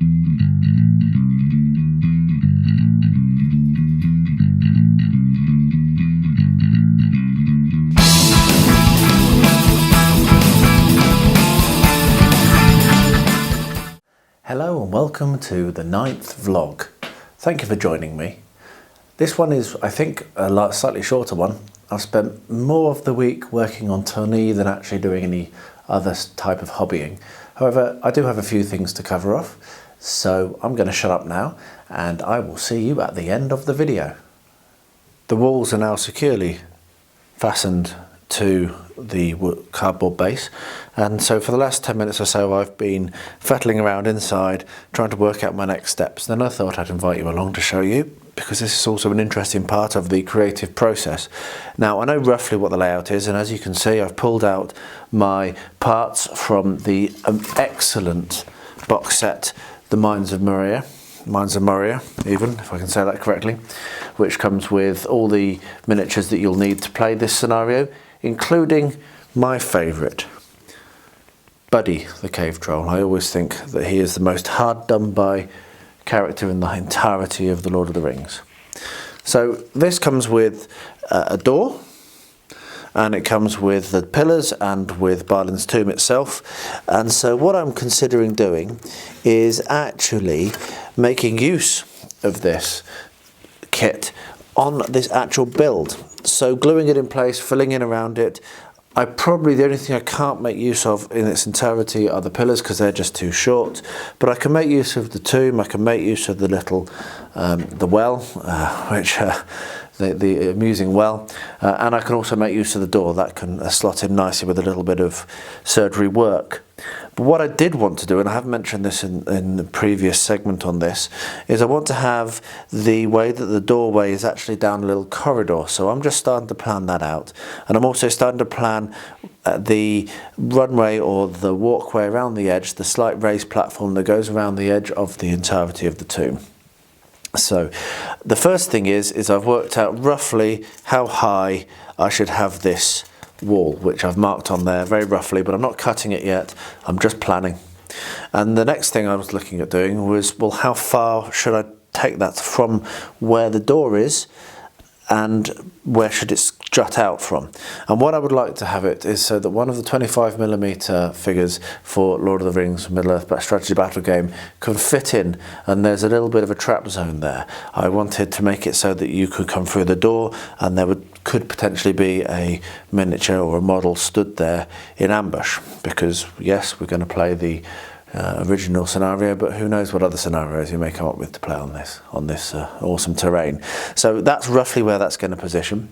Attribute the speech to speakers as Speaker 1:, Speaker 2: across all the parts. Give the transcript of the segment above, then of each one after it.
Speaker 1: Hello and welcome to the 9th vlog. Thank you for joining me. This one is, I think, a slightly shorter one. I've spent more of the week working on Tony than actually doing any other type of hobbying. However, I do have a few things to cover off, so I'm going to shut up now and I will see you at the end of the video. The walls are now securely fastened to the cardboard base, and so for the last 10 minutes or so I've been fettling around inside trying to work out my next steps. Then I thought I'd invite you along to show you, because this is also an interesting part of the creative process. Now, I know roughly what the layout is, and as you can see I've pulled out my parts from the excellent box set, the Mines of Moria even, if I can say that correctly, which comes with all the miniatures that you'll need to play this scenario, including my favourite, Buddy the Cave Troll. I always think that he is the most hard done by character in the entirety of the Lord of the Rings. So this comes with a door, and it comes with the pillars and with Balin's tomb itself. And so what I'm considering doing is actually making use of this kit on this actual build. So gluing it in place, filling in around it. The only thing I can't make use of in its entirety are the pillars, because they're just too short. But I can make use of the tomb, I can make use of the little, the well, the amusing well, and I can also make use of the door. That can slot in nicely with a little bit of surgery work. But what I did want to do, and I have mentioned this in the previous segment on this, is I want to have the way that the doorway is actually down a little corridor. So I'm just starting to plan that out. And I'm also starting to plan the runway or the walkway around the edge, the slight raised platform that goes around the edge of the entirety of the tomb. So the first thing is I've worked out roughly how high I should have this wall, which I've marked on there very roughly, but I'm not cutting it yet, I'm just planning. And the next thing I was looking at doing was, well, how far should I take that from where the door is, and where should it jut out from? And what I would like to have it is so that one of the 25mm figures for Lord of the Rings Middle-earth strategy battle game can fit in, and there's a little bit of a trap zone there. I wanted to make it so that you could come through the door and there could potentially be a miniature or a model stood there in ambush, because yes, we're going to play the original scenario, but who knows what other scenarios you may come up with to play on this awesome terrain. So that's roughly where that's going to position.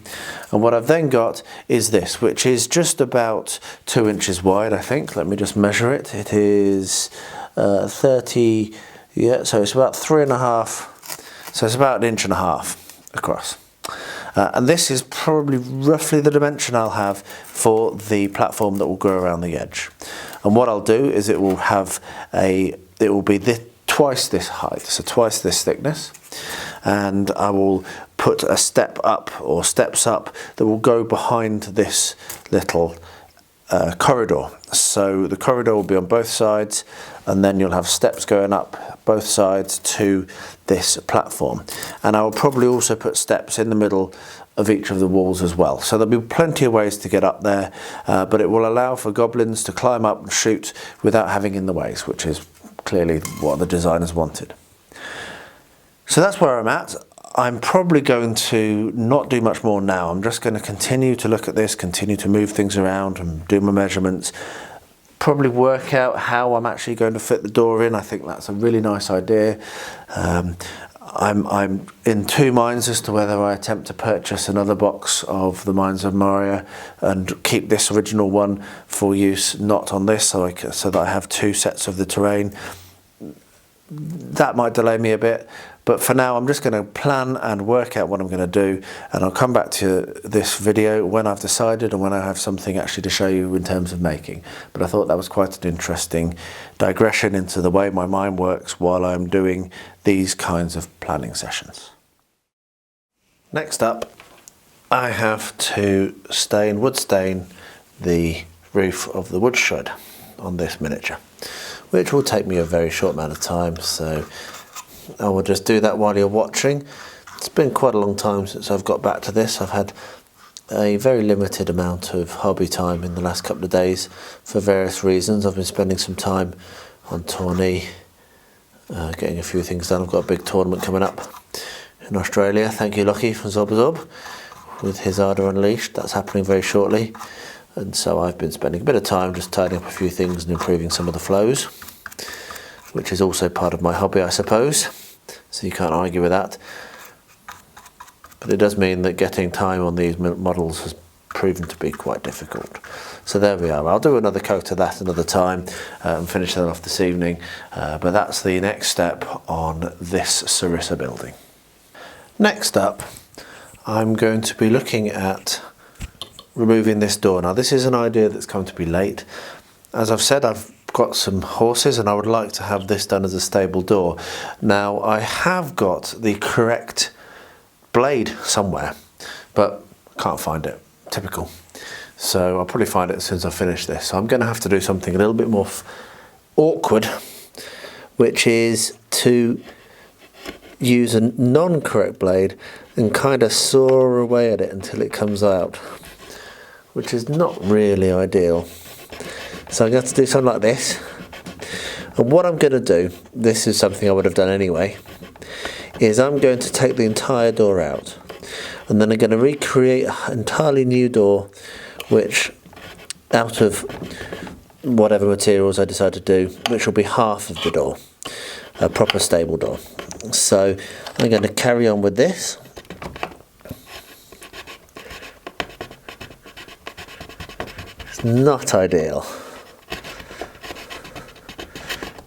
Speaker 1: And what I've then got is this, which is just about 2 inches wide, I think. Let me just measure it. It is 30, yeah, so it's about 3.5, so it's about 1.5 inches across. And this is probably roughly the dimension I'll have for the platform that will go around the edge. And what I'll do is it will be twice this height, so twice this thickness, and I will put a step up or steps up that will go behind this little corridor. So the corridor will be on both sides, and then you'll have steps going up both sides to this platform. And I will probably also put steps in the middle of each of the walls as well. So there'll be plenty of ways to get up there, but it will allow for goblins to climb up and shoot without having in the ways, which is clearly what the designers wanted. So that's where I'm at. I'm probably going to not do much more now. I'm just going to continue to look at this, continue to move things around and do my measurements, probably work out how I'm actually going to fit the door in. I think that's a really nice idea. I'm in two minds as to whether I attempt to purchase another box of the Mines of Moria and keep this original one for use, not on this, so that I have two sets of the terrain. That might delay me a bit, but for now I'm just going to plan and work out what I'm going to do, and I'll come back to this video when I've decided and when I have something actually to show you in terms of making. But I thought that was quite an interesting digression into the way my mind works while I'm doing these kinds of planning sessions. Next up, I have to wood stain the roof of the woodshed on this miniature, which will take me a very short amount of time, so I will just do that while you're watching. It's been quite a long time since I've got back to this. I've had a very limited amount of hobby time in the last couple of days for various reasons. I've been spending some time on tourney, getting a few things done. I've got a big tournament coming up in Australia. Thank you, Lucky, for Zob with his Ardour Unleashed. That's happening very shortly. And so I've been spending a bit of time just tidying up a few things and improving some of the flows, which is also part of my hobby, I suppose. So you can't argue with that. But it does mean that getting time on these models has proven to be quite difficult. So there we are. I'll do another coat of that another time and finish that off this evening. But that's the next step on this Sarissa building. Next up, I'm going to be looking at removing this door. Now this is an idea that's come to be late. As I've said, I've got some horses and I would like to have this done as a stable door. Now I have got the correct blade somewhere, but can't find it. Typical. So I'll probably find it as soon as I finish this. So I'm going to have to do something a little bit more awkward, which is to use a non-correct blade and kind of saw away at it until it comes out, which is not really ideal. So I'm going to have to do something like this. And what I'm going to do, this is something I would have done anyway, is I'm going to take the entire door out and then I'm going to recreate an entirely new door, which out of whatever materials I decide to do, which will be half of the door, a proper stable door. So I'm going to carry on with this. It's not ideal.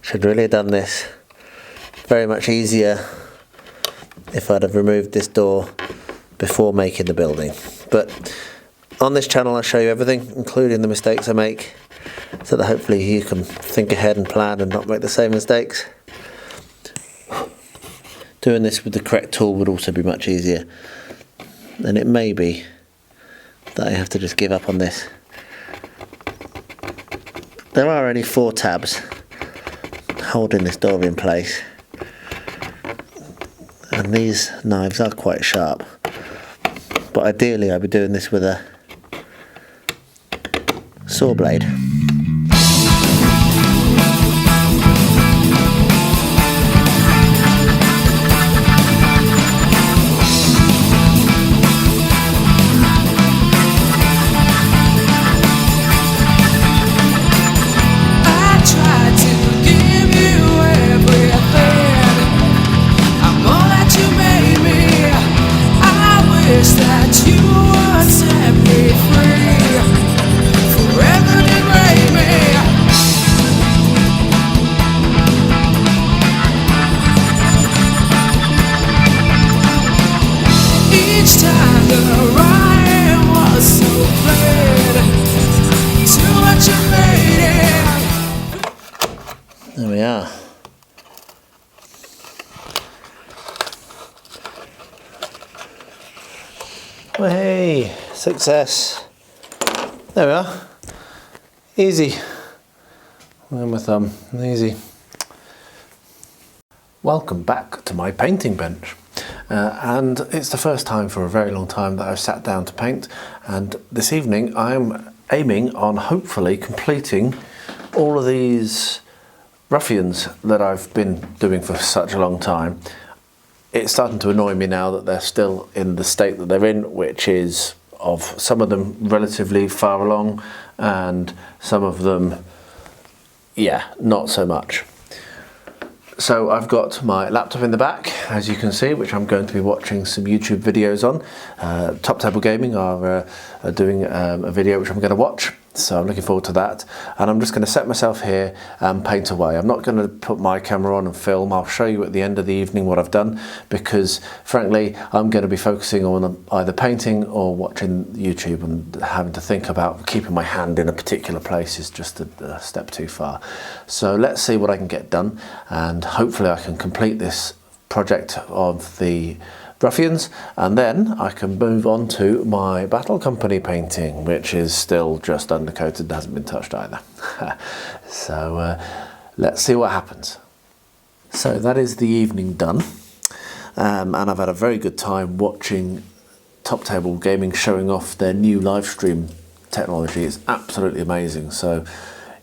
Speaker 1: Should really have done this very much easier if I'd have removed this door before making the building. But on this channel I show you everything, including the mistakes I make, so that hopefully you can think ahead and plan and not make the same mistakes. Doing this with the correct tool would also be much easier. And it may be that I have to just give up on this. There are only 4 tabs holding this door in place, and these knives are quite sharp, but ideally I'd be doing this with a saw blade. There we are. Well, hey, success. There we are. Easy. With my thumb, easy. Welcome back to my painting bench. And it's the first time for a very long time that I've sat down to paint, and this evening I'm aiming on hopefully completing all of these Ruffians that I've been doing for such a long time. It's starting to annoy me now that they're still in the state that they're in, which is of some of them relatively far along and some of them, yeah, not so much. So I've got my laptop in the back, as you can see, which I'm going to be watching some YouTube videos on. Top Table Gaming are doing a video which I'm going to watch, so I'm looking forward to that. And I'm just going to set myself here and paint away. I'm not going to put my camera on and film. I'll show you at the end of the evening what I've done, because frankly I'm going to be focusing on either painting or watching YouTube, and having to think about keeping my hand in a particular place is just a step too far. So let's see what I can get done, and hopefully I can complete this project of the Ruffians, and then I can move on to my Battle Company painting, which is still just undercoated, hasn't been touched either. So let's see what happens. So that is the evening done, and I've had a very good time watching Top Table Gaming showing off their new live stream technology. It's absolutely amazing. So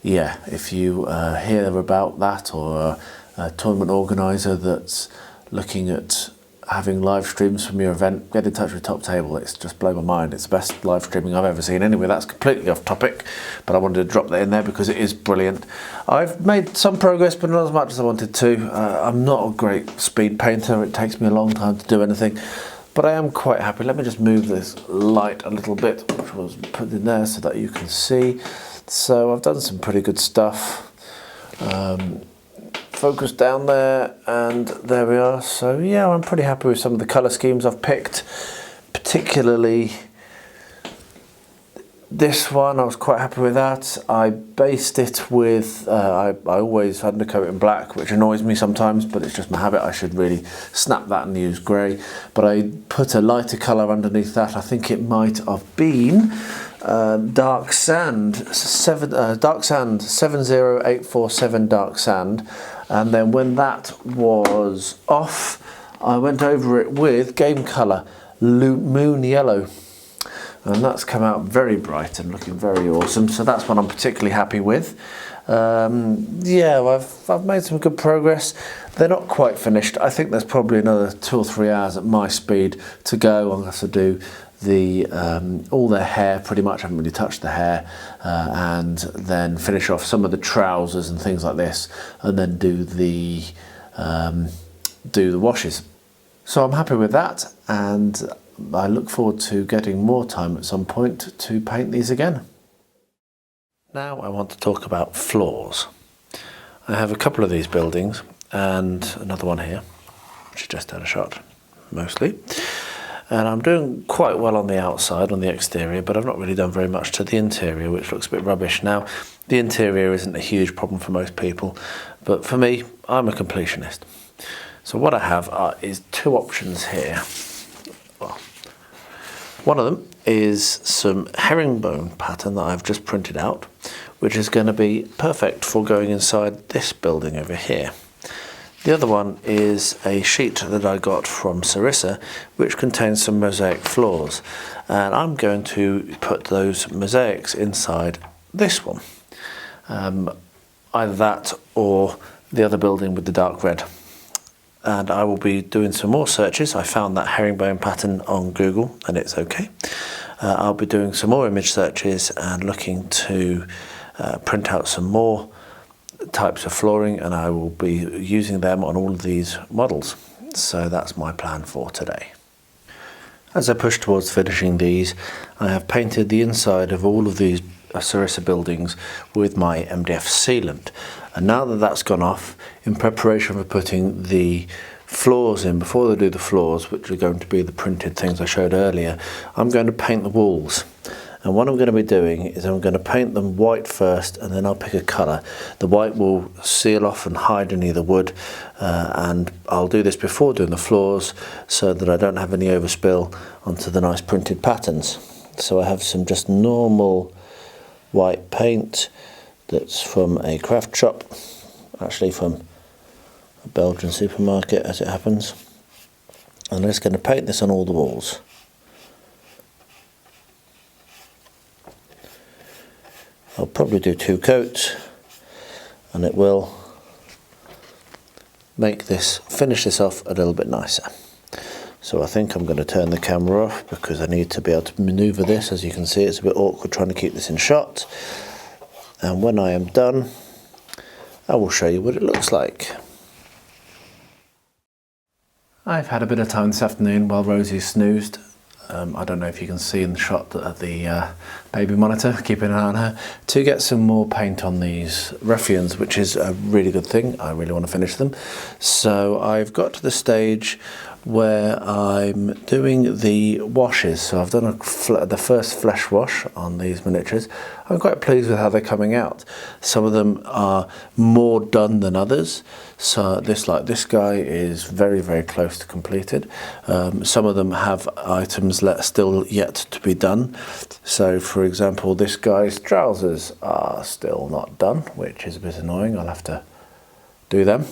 Speaker 1: yeah, if you hear about that, or a tournament organizer that's looking at having live streams from your event, get in touch with Top Table. It's just blown my mind. It's the best live streaming I've ever seen. Anyway, that's completely off topic, but I wanted to drop that in there because it is brilliant. I've made some progress, but not as much as I wanted to. I'm not a great speed painter. It takes me a long time to do anything, but I am quite happy. Let me just move this light a little bit, which was put in there so that you can see. So I've done some pretty good stuff. Focus down there, and there we are. So yeah, I'm pretty happy with some of the colour schemes I've picked, particularly this one. I was quite happy with that. I based it with, I always undercoat in black, which annoys me sometimes, but it's just my habit. I should really snap that and use grey. But I put a lighter colour underneath that. I think it might have been dark sand 70847 dark sand, and then when that was off, I went over it with game colour moon yellow, and that's come out very bright and looking very awesome. So that's what I'm particularly happy with. Yeah, I've made some good progress. They're not quite finished. I think there's probably another 2 or 3 hours at my speed to go. I'll have to do the all their hair pretty much. I haven't really touched the hair, and then finish off some of the trousers and things like this, and then do the washes. So I'm happy with that, and I look forward to getting more time at some point to paint these again. Now I want to talk about floors. I have a couple of these buildings and another one here, which is just out of shot mostly. And I'm doing quite well on the outside, on the exterior, but I've not really done very much to the interior, which looks a bit rubbish. Now, the interior isn't a huge problem for most people, but for me, I'm a completionist. So what I have is 2 options here. Well, one of them is some herringbone pattern that I've just printed out, which is going to be perfect for going inside this building over here. The other one is a sheet that I got from Sarissa, which contains some mosaic floors, and I'm going to put those mosaics inside this one. Either that or the other building with the dark red. And I will be doing some more searches. I found that herringbone pattern on Google, and it's okay. I'll be doing some more image searches and looking to print out some more types of flooring, and I will be using them on all of these models. So that's my plan for today. As I push towards finishing these, I have painted the inside of all of these Sarissa buildings with my MDF sealant, and now that that's gone off, in preparation for putting the floors in, before they do the floors, which are going to be the printed things I showed earlier, I'm going to paint the walls. And what I'm going to be doing is I'm going to paint them white first, and then I'll pick a colour. The white will seal off and hide any of the wood, and I'll do this before doing the floors so that I don't have any overspill onto the nice printed patterns. So I have some just normal white paint that's from a craft shop, actually from a Belgian supermarket as it happens. And I'm just going to paint this on all the walls. I'll probably do 2 coats, and it will make this, finish this off a little bit nicer. So I think I'm going to turn the camera off because I need to be able to manoeuvre this. As you can see, it's a bit awkward trying to keep this in shot. And when I am done, I will show you what it looks like. I've had a bit of time this afternoon while Rosie snoozed. I don't know if you can see in the shot at the baby monitor, keeping an eye on her, to get some more paint on these Ruffians, which is a really good thing. I really want to finish them. So I've got to the stage where I'm doing the washes. So I've done the first flesh wash on these miniatures. I'm quite pleased with how they're coming out. Some of them are more done than others. So this guy is very, very close to completed. Some of them have items still yet to be done. So for example, this guy's trousers are still not done, which is a bit annoying. I'll have to do them.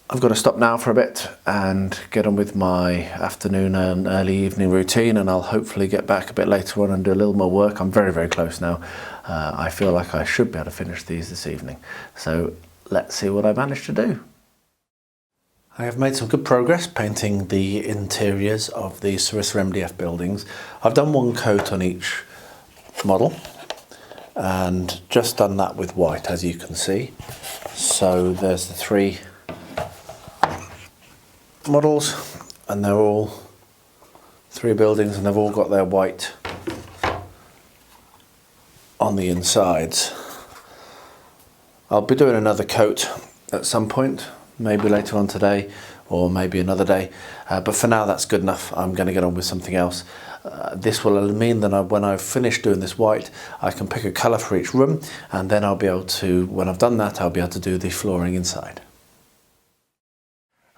Speaker 1: I've got to stop now for a bit and get on with my afternoon and early evening routine, and I'll hopefully get back a bit later on and do a little more work. I'm very, very close now. I feel like I should be able to finish these this evening. So let's see what I managed to do. I have made some good progress painting the interiors of the Sarissa MDF buildings. I've done one coat on each model and just done that with white, as you can see. So there's the 3 models, and they're all 3 buildings, and they've all got their white on the insides. I'll be doing another coat at some point, maybe later on today or maybe another day, but for now that's good enough. I'm going to get on with something else. This will mean that when I've finished doing this white, I can pick a colour for each room, and then I'll be able to, when I've done that, I'll be able to do the flooring inside.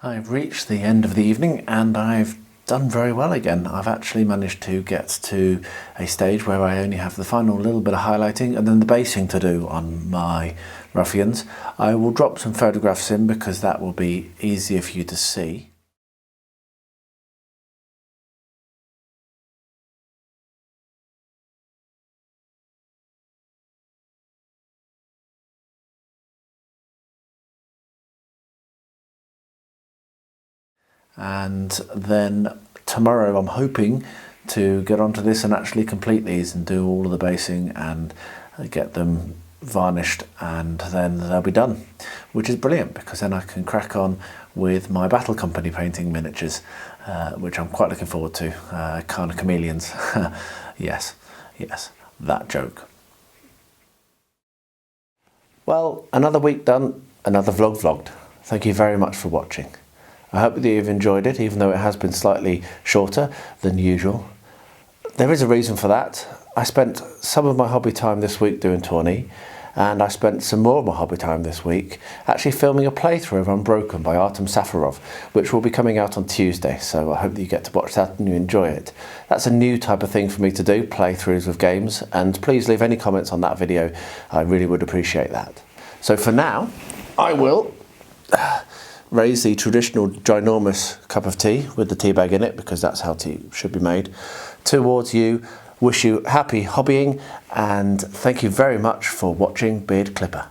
Speaker 1: I've reached the end of the evening and I've done very well again. I've actually managed to get to a stage where I only have the final little bit of highlighting and then the basing to do on my Ruffians. I will drop some photographs in because that will be easier for you to see. And then tomorrow I'm hoping to get onto this and actually complete these and do all of the basing and get them varnished, and then they'll be done, which is brilliant because then I can crack on with my battle company painting miniatures, which I'm quite looking forward to. Kind of chameleons. yes, that joke. Well, another week done, another vlog vlogged. Thank you very much for watching. I hope that you've enjoyed it, even though it has been slightly shorter than usual. There is a reason for that. I spent some of my hobby time this week doing Tawny, and I spent some more of my hobby time this week actually filming a playthrough of Unbroken by Artem Safarov, which will be coming out on Tuesday, so I hope that you get to watch that and you enjoy it. That's a new type of thing for me to do, playthroughs of games, and please leave any comments on that video. I really would appreciate that. So for now, I will raise the traditional ginormous cup of tea with the tea bag in it, because that's how tea should be made, towards you. Wish you happy hobbying, and thank you very much for watching Beard Clipper.